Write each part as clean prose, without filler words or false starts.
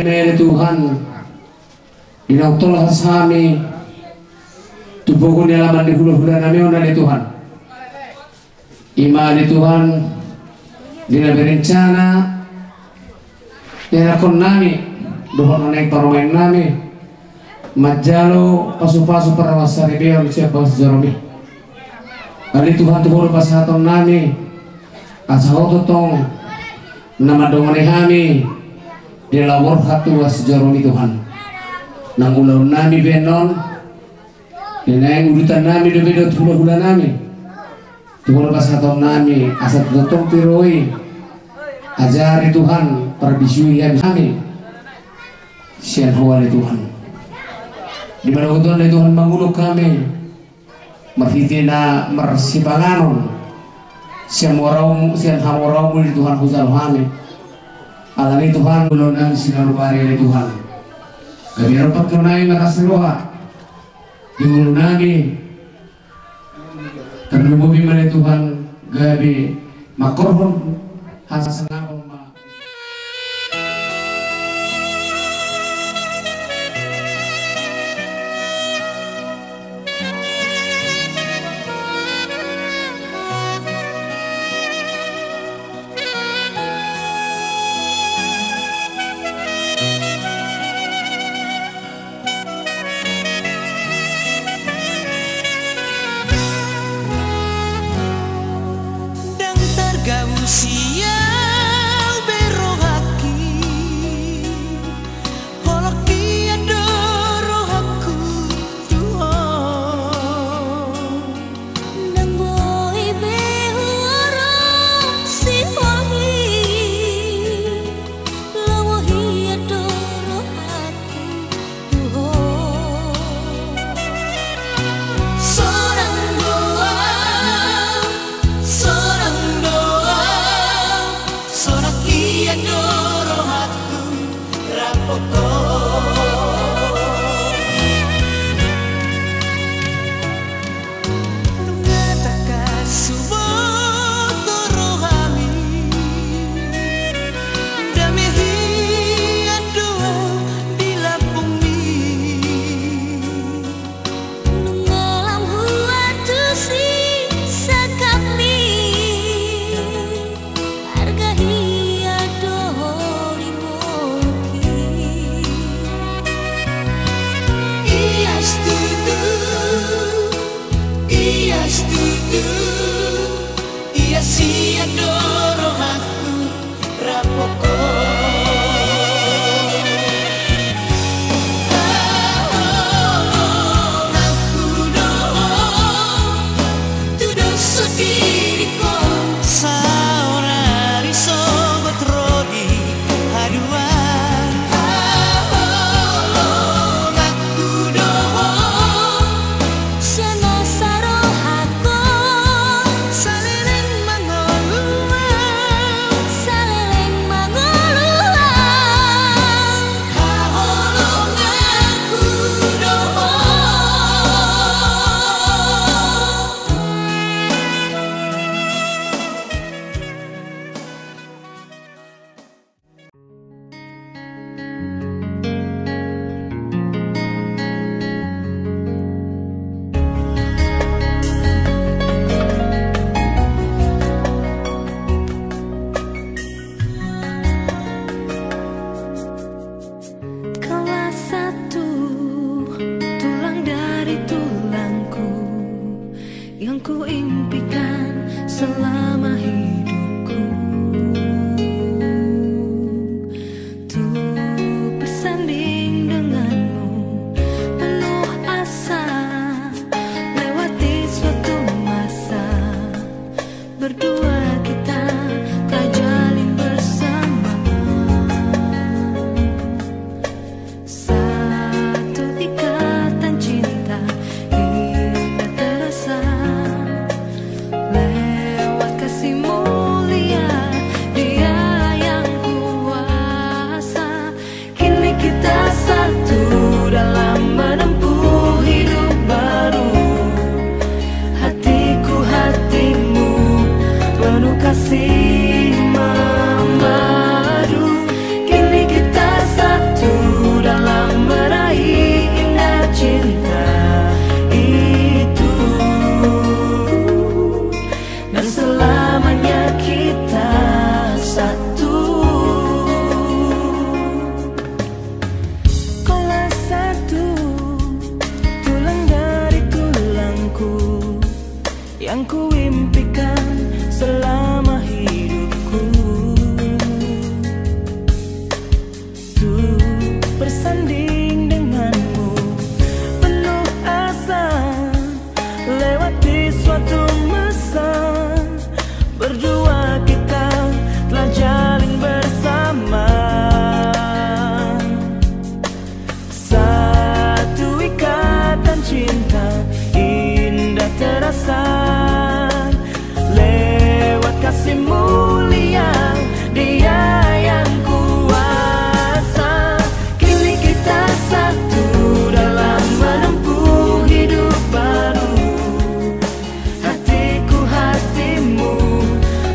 mele Tuhan dinautolah sami tubuhku di alaman di hulu-hulu nami ona di Tuhan ima di Tuhan dina berencana tinakon nami dohon naik paromain nami majalo pasu-pasu perawasari beon siapa sejaromi kali Tuhan tuhur pasaton nami asahoto tong nama dongone kami di lawor hatu sejaromi Tuhan nang ulau nami benon dinaing urutan nami do bedo hula-hula nami tuhur pasaton nami asat gotong tiroi ajari Tuhan perbisui kami sian hawali Tuhan di mana Tuhan Tuhan manguluk kami merhitina mersipanganon sian hamorau di Tuhan huzal kami alami Tuhan bulonan sinar bari Tuhan kami rapat tunai merasluha di ulu nami terlumbuhi mana Tuhan gabi makorhon hasanah lewat kasihmu. yang ku impikan selama hidupku. Tuh bersanding denganmu penuh asa, lewati suatu masa, berdua kita telah jalin bersama. Satu ikatan cinta indah terasa, lewat kasih mulia Dia yang kuasa. Kini kita satu dalam menempuh hidup baru. Hatiku hatimu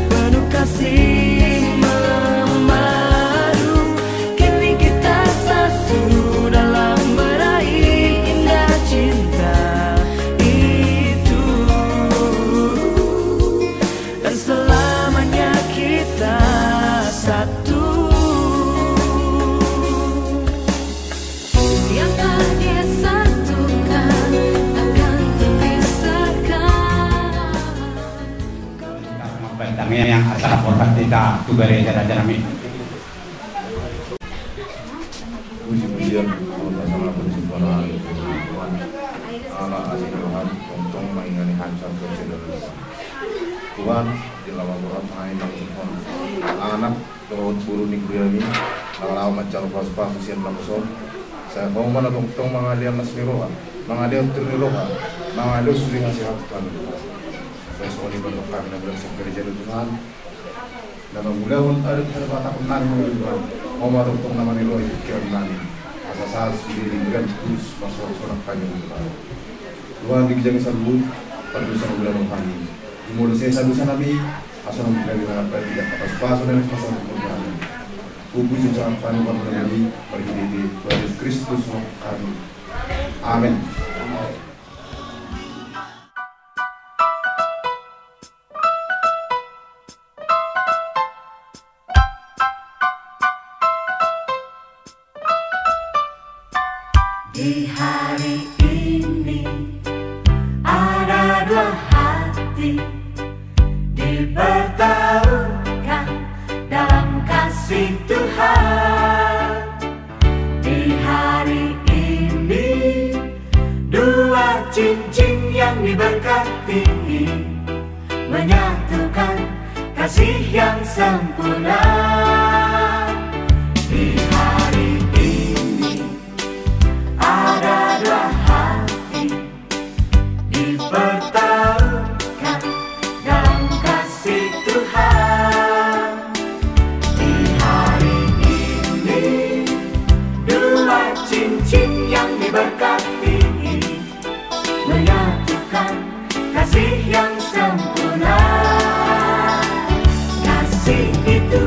penuh kasih memadu. Kini kita satu dalam meraih indah cinta itu, dan selamanya kita satu. Yang telah Dia satukan takkan terpisahkan. Também yang acara format kita tubere jalan-jalan ini. Puji-pujian Allah Taala Subhanahu wa taala asih Tuhan untung mengingani hancur kecil Tuhan di lawang Quran main Tuhan anak laut buru nikriani lalau macam pas-pas usian langsung saya mau mana tong mangalian nasmiroha mangalian turniroha mangalian suri ngasih Tuhan. Saya soal ibadah kami dan berhasil kerja Tuhan. Dan mudah-mudahan ada kata benar Tuhan. Mau masuk tong nama nilo pikiran kami. Asal sendirian terus masuk sorak kami Tuhan. Tuhan dijadi selalu perdosa mudah kami. Dimulai saya selalu nabi asal menjadi apa tidak pas dan pasal Tuhan. Puji sangat kami pada Nabi berhidup Tuhan Kristus kami. Amin. Di hari ini ada dua hati dipertemukan dalam kasih Tuhan. Di hari ini dua cincin yang diberkati menyatukan kasih yang sempurna. Di hari ini ada dua hati dipertemukan dalam kasih Tuhan. Di hari ini dua cincin yang diberkati menyatukan kasih yang sempurna. Kasih itu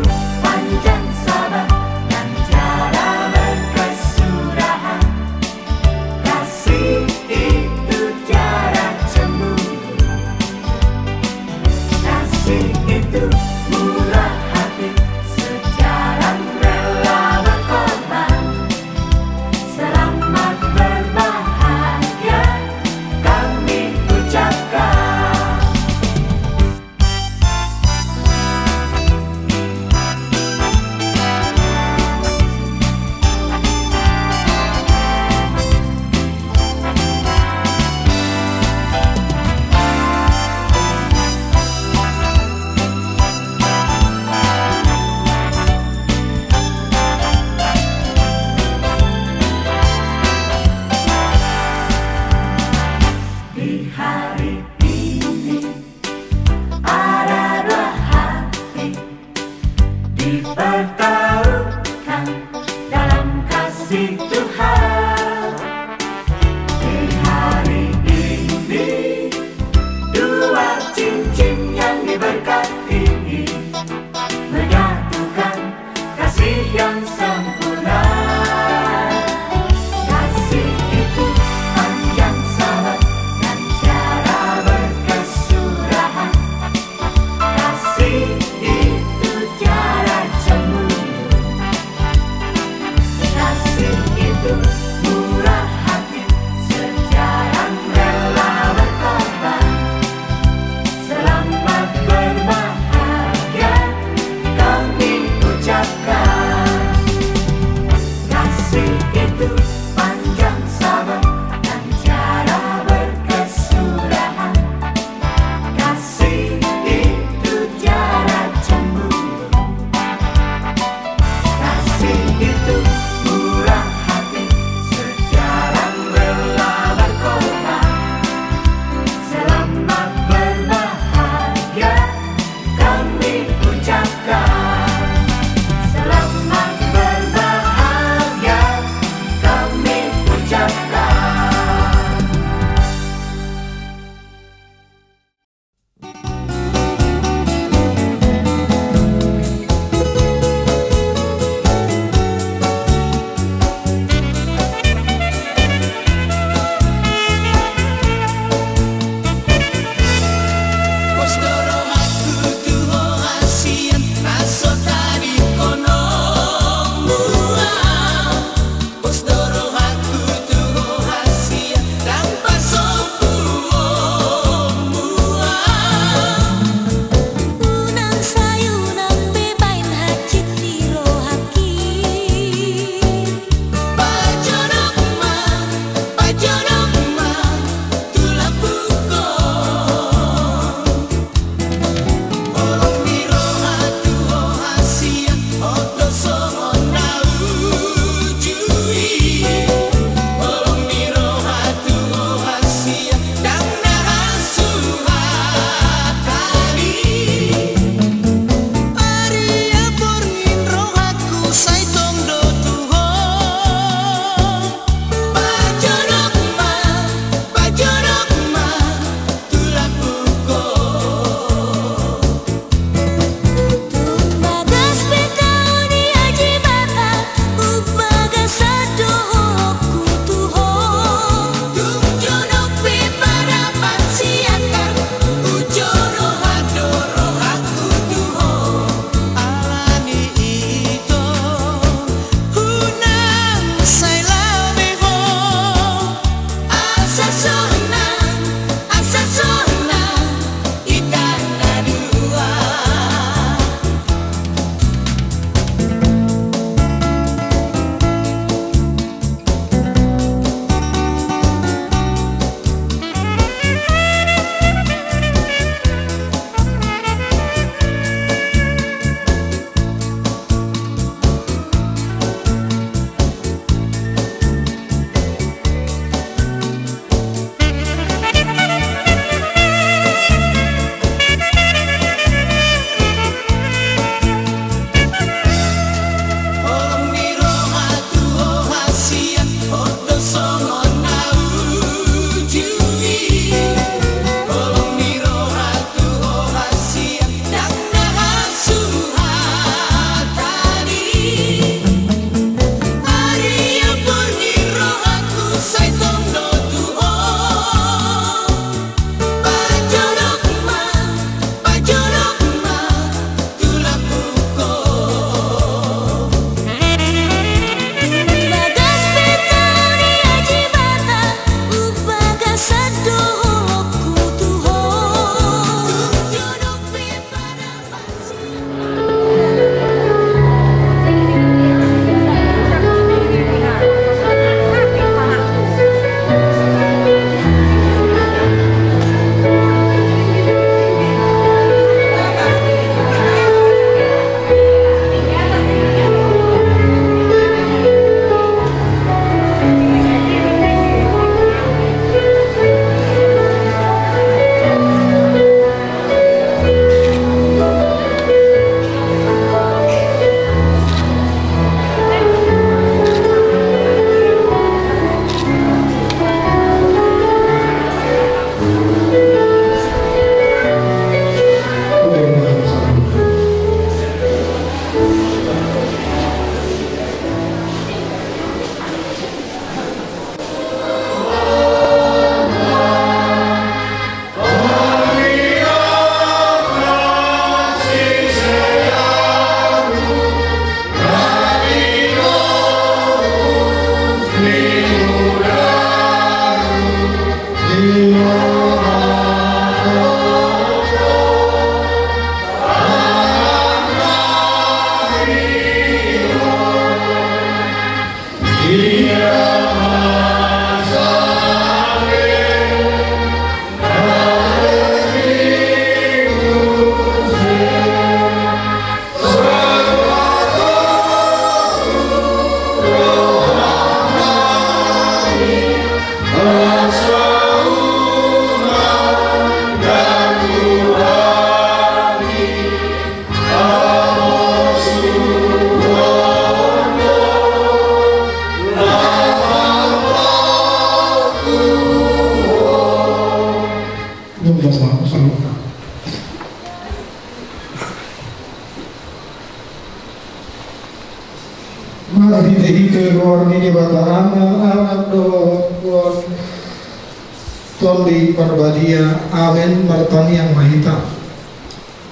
Tondi Parbadia, amin Martani yang mahita.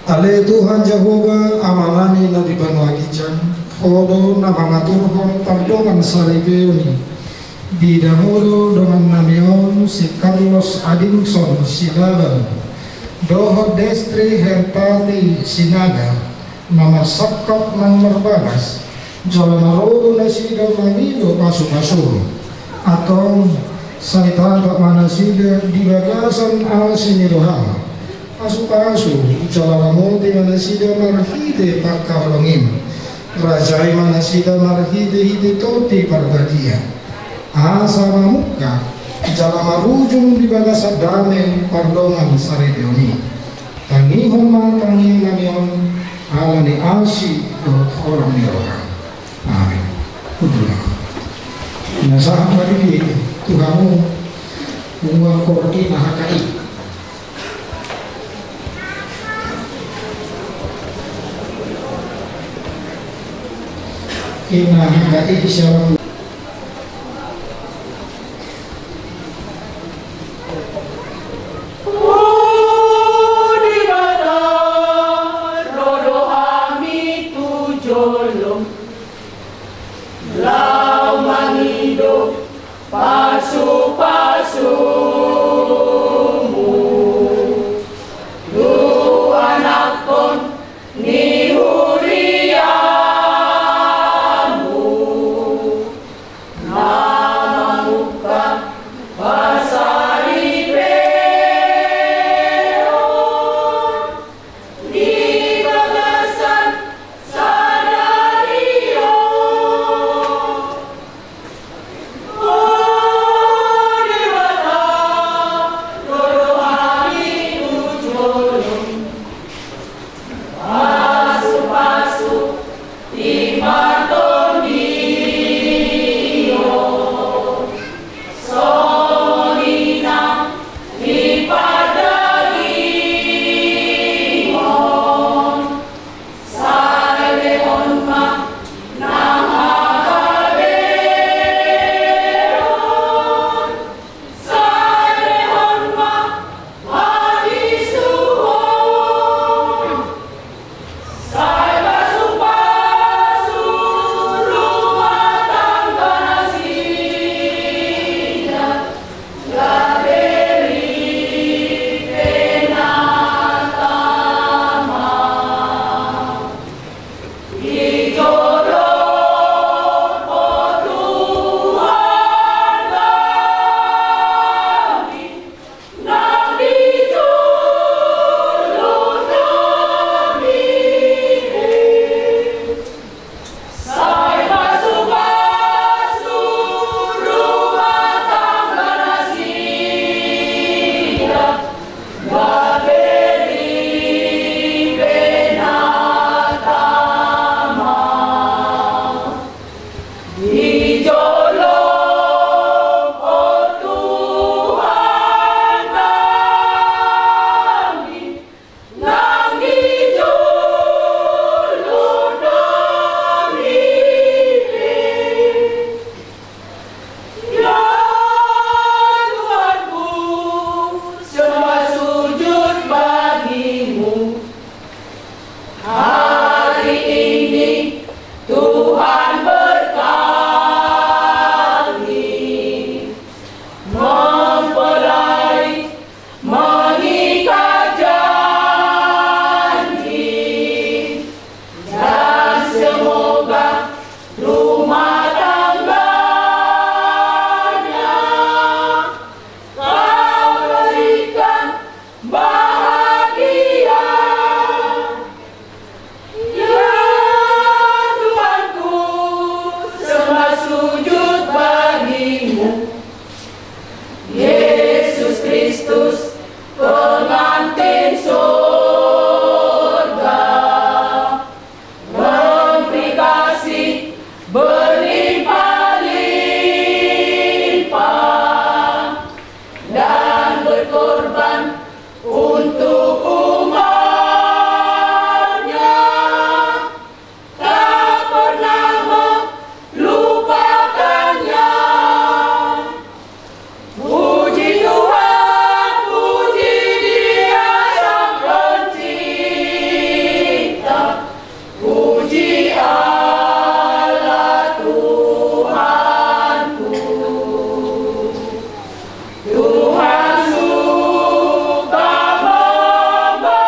Ale Tuhan Jehovah amanani na di Banuagijan, hodo na mangaturhon tardongan saribeuni. Di dahulu dengan namion si Carlos Adinson Sinaga, doho destri hertati Sinaga, nama sakap nang merbalas, jalan rodo na sida mangido pasu-pasu, atau Saita tak mana sida di bagasan al siniroham pasu-pasu jalan di mana sida marhide pakalongin rajai mana sida marhide hide toti parbadia asa mamuka jalan marujung di bagasan dame pardongan sarideoni tangihon matangin namion alani asi orang niroham. Amin. Udah. Nasahan lagi Tuhanmu menguang kordi mahakai ina hakai siapa berkorban untuk umatnya, tak pernah melupakannya. Puji Tuhan, puji Dia Sang Pencipta, puji Allah Tuhanku. Tuhan suka memberkati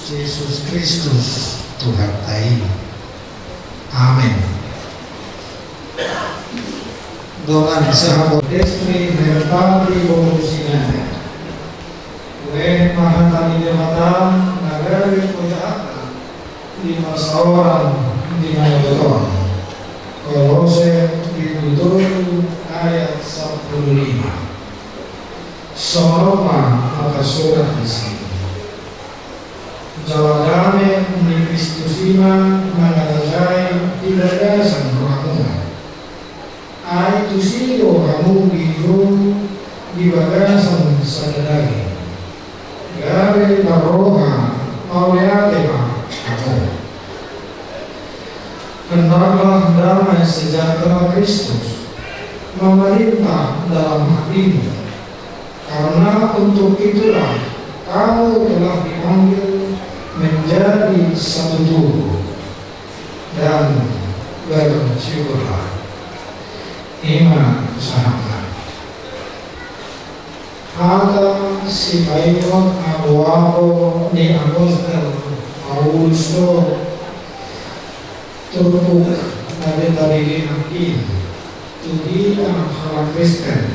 Yesus Kristus Tuhan tai. Amin. Dengan sahabat destri merpati bomusina kue mahatani jabatan nagari kojata 5 orang di Mayodoton Kolose ditutur ayat 15 Soroma maka surat di sini Jawadame ni Kristus iman mengatajai tidak dasar rohamu ai tusido kamu biru di bagasan sadadagi gare baroha mauleatema kamu hendaklah damai sejahtera Kristus memerintah dalam hatimu karena untuk itulah kamu telah dipanggil menjadi satu tubuh dan bersyukurlah. Iman sahabat Hata si Paimon Abuabo ni Apostol Augusto Turpuk Nabi Tabili Akin Tudita Hala Kristen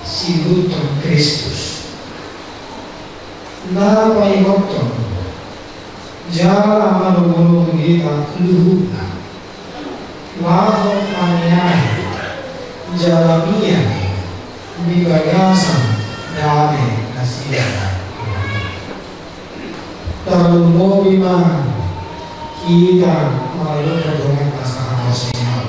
si Luton Kristus Na Paimoton Jala Manugulu Gita Luhuna Laho Maniahi Jalamiah di bagasan damai kasihan terlalu bima kita melalui perdomaan pasangan Rosinol.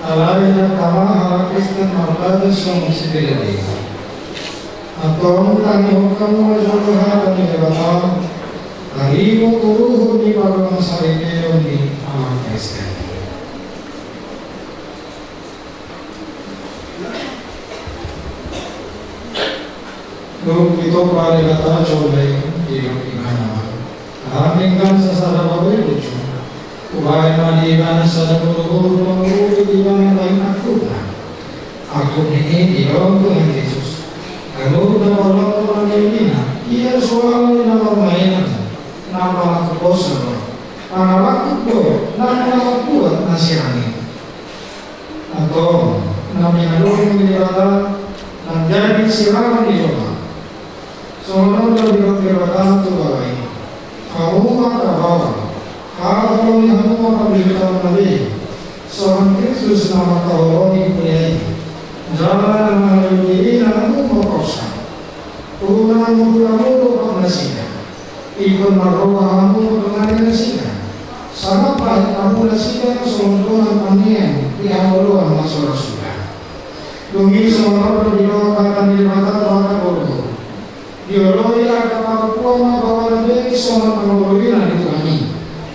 Alaina kama ala Kristen marpada somos sibelede. Atom kami hukam wajodoha kami debatau. Harimu turuhu di parang sarikeo di ala Kristen. Nung ito pare kata cobai hidup imana. Hamingkan sasara babai lucu. Kubayan mani imana sada guru-guru penguru di mana lain aku. Aku ini diorong Tuhan Yesus. Kalau nama orang Yunina, ia soalnya nama mainan, nama aku bosan. Nama aku nama kuat nasihani. Atau nama yang lalu menjadi menjadi silakan dicoba. Soalnya kalau dikatakan itu bagai kamu maka bawa kalau kamu maka beritahu Nabi seorang Kristus nama kau dipunyai jalan melalui diri kamu mengkosa Tuhan kamu lupa nasihat ikut marwah kamu dengan nasihat sama baik kamu nasihat soal Tuhan pandian yang luar masuk sudah dungi soal berdoakan di mata Tuhan bodoh dioloi kapal kuama bawa nabi soal pengelolaan itu kami.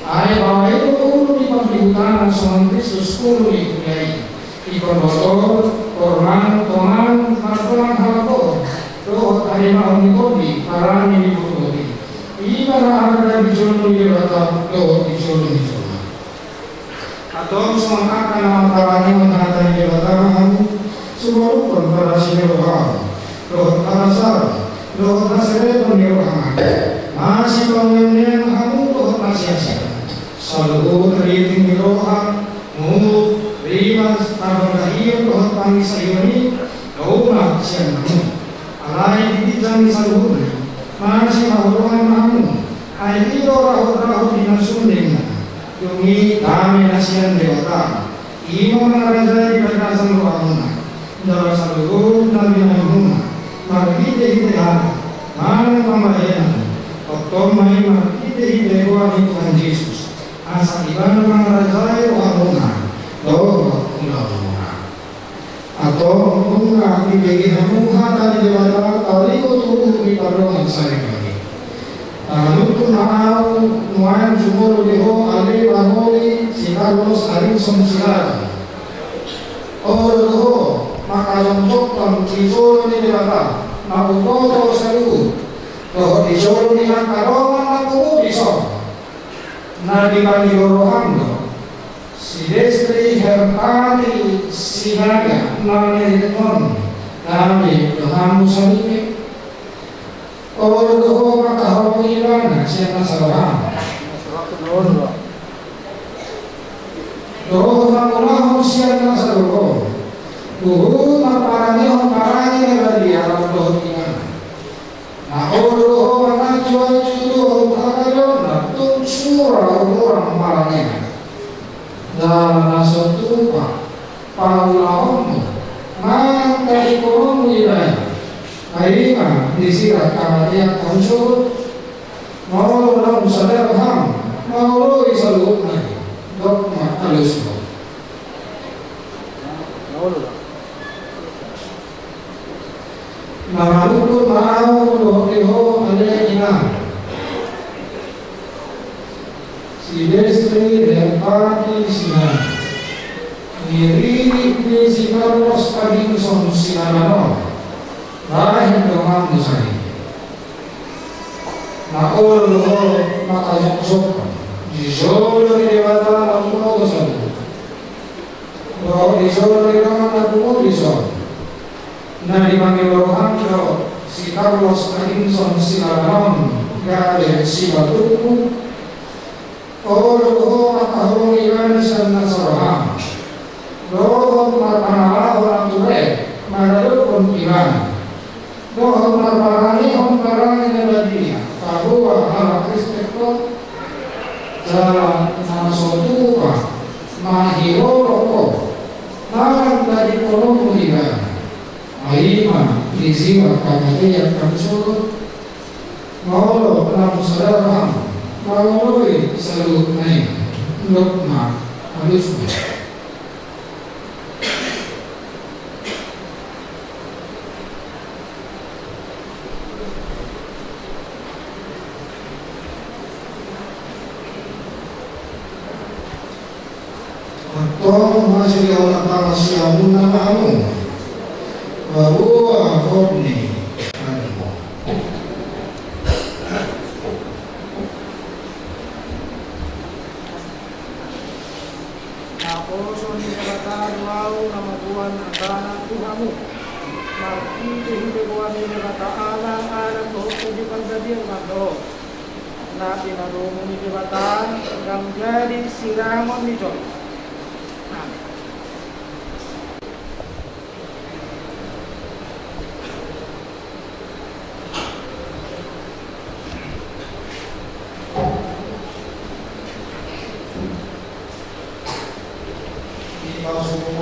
Ayat bawa itu ulu di pembiutan soal Kristus ulu di kuliah. Ikon botol, korban, toman, martoman halako. Roh tarima omnikobi, parani di bukobi. Ibarat ada di jono di batang, roh di jono di jono. Atau semangka nama parani mengatakan di batang kamu. Semua rukun para sinirwah, roh tarasar. Doa nasib pendiruhan, masih pengennya kamu doa nasihat. Selalu teriting di doa, mulut, rimas, tabungan doa tangis ayuni, doa siang kamu. Alai di jami saluhnya, masih haluan kamu. Ayo doa di nasundenya, demi kami nasihat dewata. Imam raja di perkasan doa dalam saluh nabi Muhammad. Marhite mana pembayaran atau main marhite lewat Tuhan Yesus asal ibadah mengerajai wahuna doa ulama atau bunga di bagian muha tadi lewat tadi tubuh di paruan saya ini lalu tu mau muan jumur leho ale baholi sinaros aring somsilar oh maka untuk pengkisor ini lewat aku kotor selalu bahwa disuruh dengan karoman aku bisa nadi bagi rohan si destri herpati sinaga nani tenon kami dohamu salibik doho maka hawa ilana siapa salah doho makulah siapa salah parani dari alam doh tinggal. Nah, doh mana jual jual kagak nak tuh surah orang parani. Dalam satu paulahmu, mana dari kolom wilayah. Aima disirat kamarian konsul, mau dalam sadar ham, mau disalut lagi. Dogma halus. Mahalukun mau dohleho alehina si destri rempati sina miriri di sinaros paging son sinarano lahir dengan musai na olo makajok jisolo di dewata namuno dosalu doh disolo di nama namuno disolo na dipanggil rohan kalau si Carlos Adinson Silaram gade si batuku oh makahong iwan sana sorohan doh marpanala orang ture maralukun iwan doh marparani nebadia kahua ala Kristekto jalan nasotuka mahiroroko nalang dari kolom iwan Aima diziwa kamate yang kamsur mau penamu saudara mau selalu naik lukma halus Tolong masih orang tanah siamun namamu bahwa kodni adamu. Aku soni kata mau nama Tuhan antara Tuhanmu. Marti hidup Tuhan ini kata alam kehidupan jadi mado. Nabi narumu ini jabatan yang jadi siramon itu.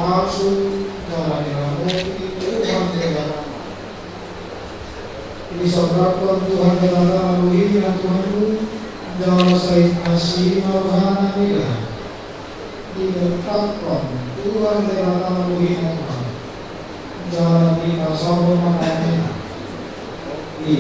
Masuk dalam ilmu itu Tuhan dengan ini saudara Tuhan dengan melalui Tuhanmu dalam saya kasih marhana bila diletakkan Tuhan dengan melalui Tuhan dalam kita sama makanya di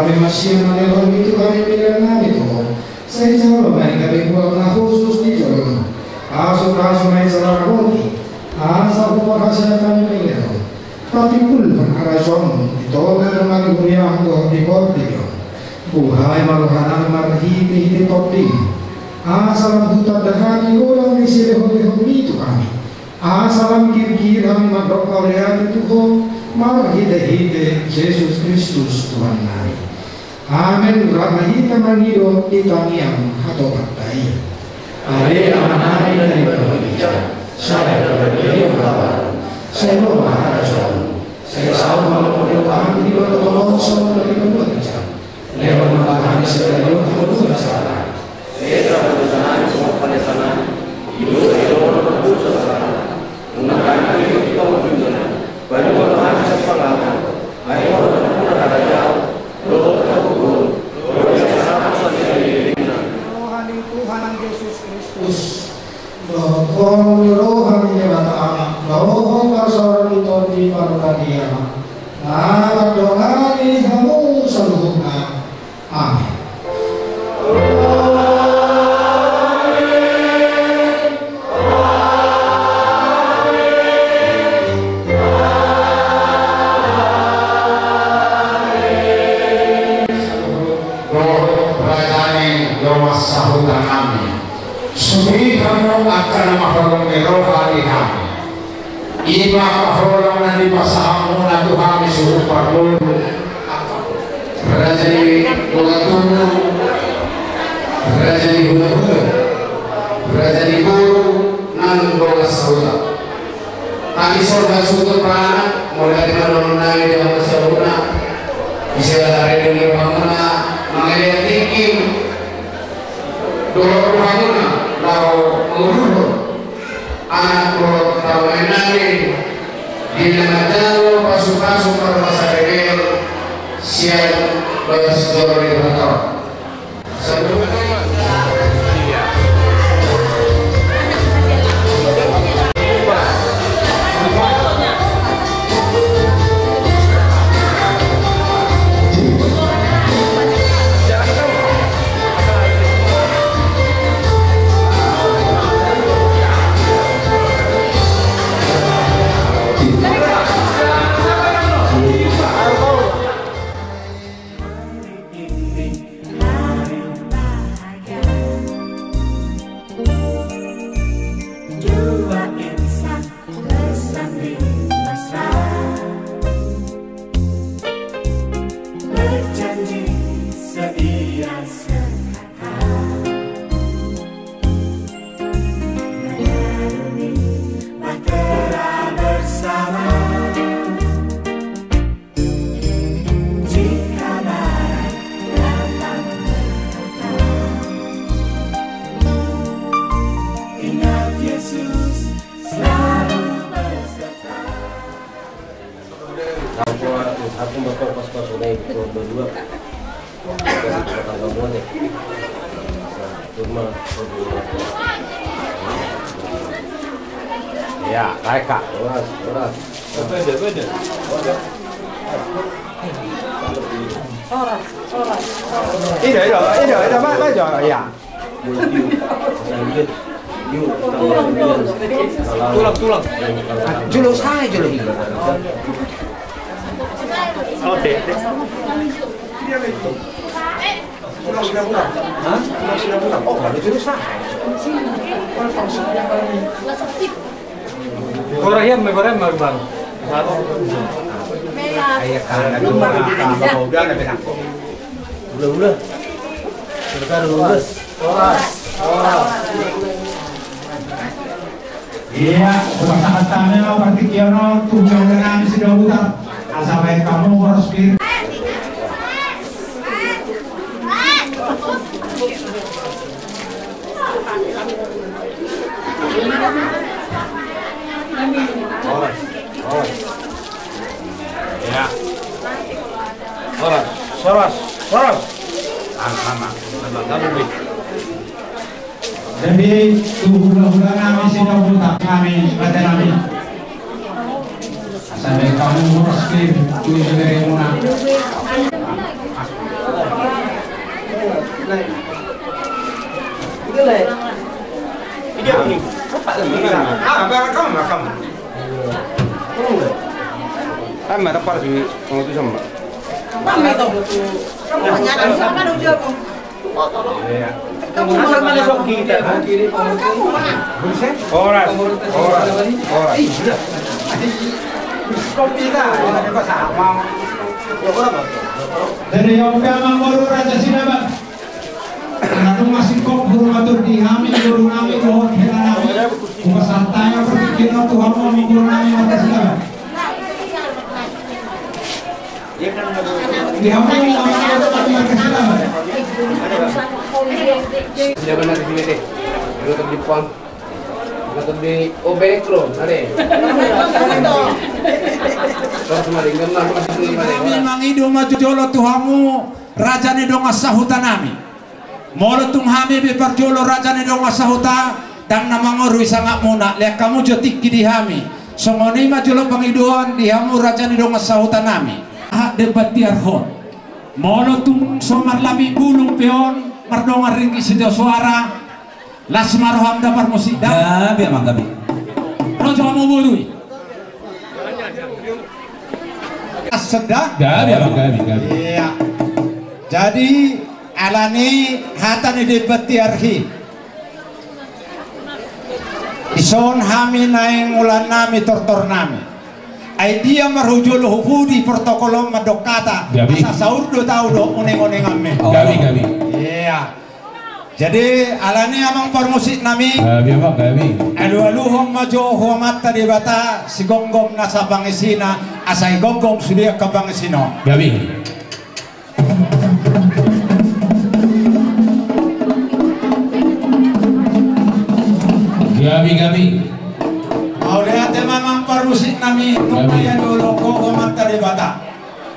kami masih menelpon itu kami bilang itu saya jawab baik kami buat khusus di jalan asal main salah roti asal buat hasil kami bilang tapi pun pengarajom itu memang dunia untuk dikordi buhay maluhanan marhiti topi asal buta dahani orang di sini itu kami asal kiri kami madok kalian itu marhide Yesus Kristus Tuhan kami. Amin. Rahmahita mangido kita yang atau batai. Ale amanai dari berbicara. Saya berbeda kabar. Saya mau maharajon. Saya sama mendoakan di bawah kolonsol dari berbicara. Lewat makanan segala yang berbicara. Saya telah berbicara semua pada sana. Hidup saya berbicara. Menggunakan hidup kita berbicara. Bagi orang siapa lagi? Ayo orang ada jauh. Rohani Tuhan Yesus Kristus, rohani nyata anak, rohani kasar itu di parkadia, nah doani kamu seluruhnya, amin. kana maholong ero hari kami iba maholong na di pasamu na Tuhan suruh parmul rajani bungatunu rajani bunga rajani guru nang bongas sauda kami sorga sutur prana mulai dari menunai di bawah sauna bisa dari dunia bangunan mengalir tinggi dulu bangunan lau mengurut anak perut tawenani di negara pasukan perwasa rebel siap bersetor di kantor sebelumnya Ya, baik Kak. Ini, baca ya. Tulang. Juluh saya juluh. Oh, dek. Hah? Oh, ada juluh saya. Goreng baru. Ayah kan udah ada benak. Udah. Sudah lulus. Iya, usaha-usahanya berarti kiono tujuh dengan sudah buta. Asal baik kamu harus kiri. Ya. Soros. Jadi hula-hula kami sudah buta kami pada kami. Asal baik kamu harus kiri tujuh dari mana. Ini apa nih? Rekam. Kan ada par sih kalau itu sama. Mami itu. Nyala sama lu jago. Iya. Kamu sama dia sok kita. Oras. Kopi dah, ini apa sama? Ya berapa? Dari yang kami baru raja sinabat. Lalu masih kok guru matur di kami guru kami doa hela kami. Pasantaya berpikiran Tuhan mau guru kami mata sinabat. Di kami Sudah benar di sini deh. Kalau di Puang, kalau di Obekro, ada. Kami mangidu maju jolo Tuhamu raja ni dong asahuta nami. Molo tumhami bepar jolo raja ni dong asahuta dan nama ngorui sangat muna. Lihat kamu jotik di hami. Songoni maju lo pangiduan di hamu raja ni dong asahuta nami. Hak debat tiarhon. Molo tum somar labi bulung peon mardongar ringki sido suara. Lasmaroham dapar musik. Gabi amang gabi. Rojo kamu burui. Sedang Gabi amang gabi. Iya. Jadi alani hatani debat tiarhi. ison hami naing ulan nami tortor nami ay dia marujul hubudi protokolom madokata asa saur do tau do uneng-uneng amme gabi iya jadi alani amang permusik nami gabi alu-aluhong majo huamat tadi bata si gonggong nasa bangisina asai gonggong sudia ka bangisino gabi mau lihat memang permusik nami numaya dulu ko huamat tadi bata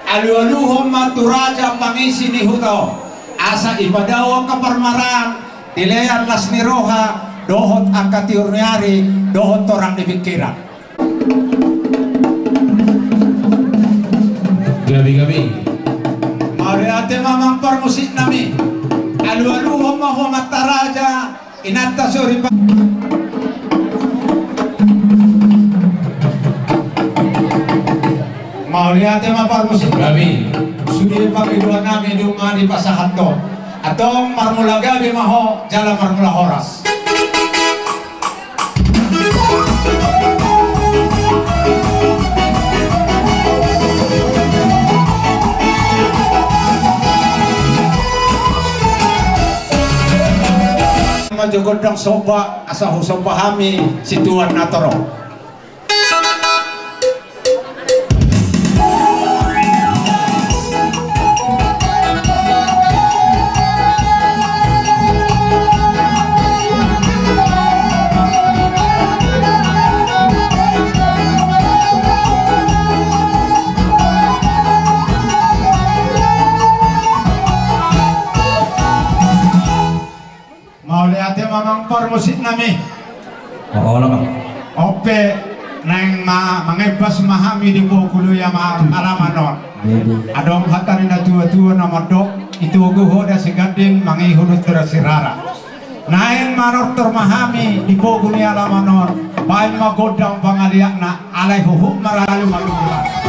alu-aluhong maturaja bangisini hutao asa ibadawa kepermaran dileyan lasni roha dohot angkati urniari dohot orang di pikiran gabi mau lihat memang permusik nami alu-alu homa mataraja inatta suri mau lihat memang permusik gabi sudi pangidua nami duma di pasahato atau marmula gabi maho jalan marmula horas majogodang soba asa soba hami situan natoro mamang permusik nami ope neng mangebas mahami di bokulu ya alamanor adong hatari na tua-tua nomor dok itu guhoda segading mangihunut terasirara naeng manor termahami di bokulu ya alamanor bain magodang pangaliakna alai huhuk maralu malulah